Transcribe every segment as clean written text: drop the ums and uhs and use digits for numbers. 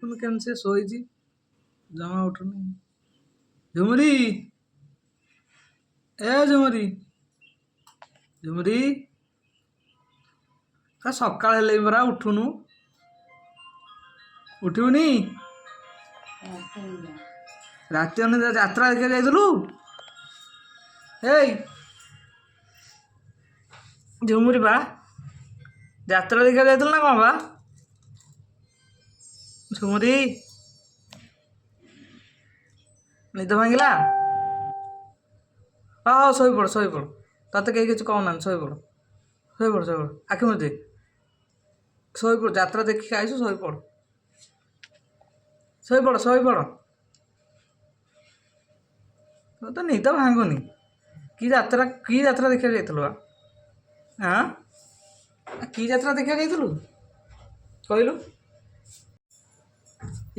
तुम केम से शोची जमा उठुनी झुमरी ए झुमरी झुमरी का सकाळ हेले परा उठुनु उठिबुनी राति अने यात्रा देखा जाइलु ए झुमरी बा यात्रा देखा जाइलु ना कौन बा झुमरी निद भांगिला हाँ शोपड़ तते कहीं किसी कहना शोपड़ आखि मुझे शोपड़ यात्रा देखिक आईसु शोपड़ तो निद भांगुनी कि यात्रा देखा जाइलु हाँ कि यात्रा देखा जाइलु कहलु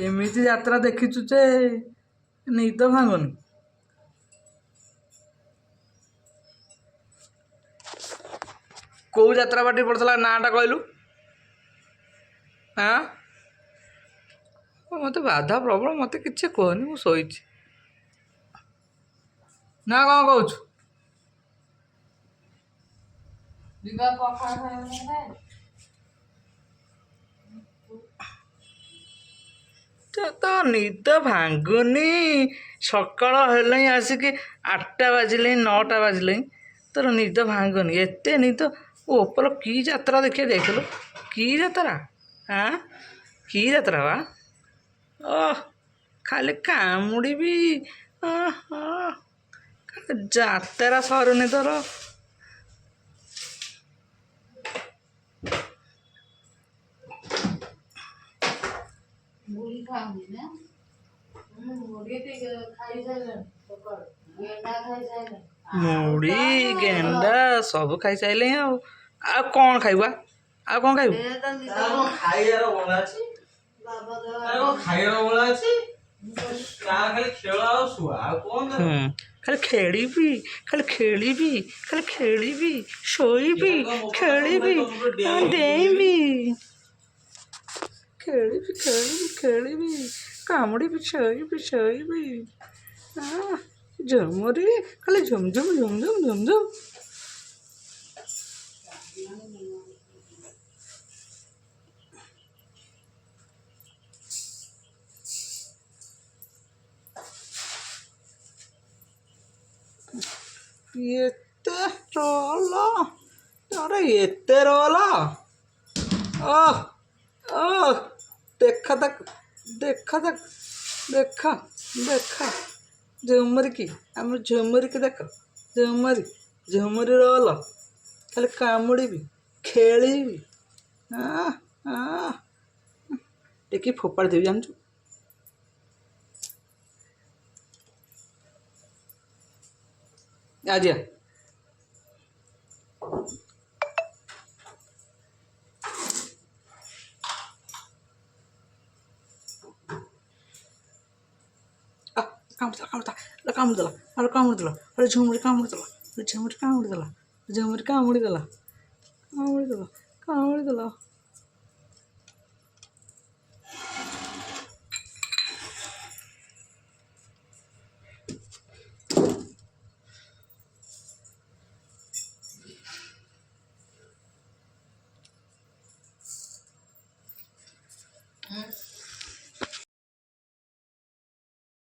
एमती यात्रा देखीचु जे निद भांगुनी कौ यात्रा पार्टी पड़ता नाटा कहलु हाँ मत बाधा प्रबल मत कि कहनी मु शोची ना कौन कौच तो निद भांगुनी सकाळ हेले आसिक 8टा बाजिले 9टा बाजिले तोर निद भांगुनी एते निद ओपर की यात्रा देखिए जाइलु की यात्रा हाँ की यात्रा बा ओह खाली कामुड़ी भी यात्रा सरुनी तोर मुड़ी गेंडा सब खाई सारे आ कौन खाइबा आ कौन खाइब खाली खेली खाली खेली शोबी खेली डेबी खेली कामुड़ी शोबी झुमरी खाली झुमझुम एते रोल ओह ओह देखा झुमरी की आम झुमरी की देख झुमरी रोल खाली कामुड़ी भी खेली भी हाँ हाँ देखी फोपाड़ देवी जानचु आज कामुड़देला अरे झुमरी कामुड़देला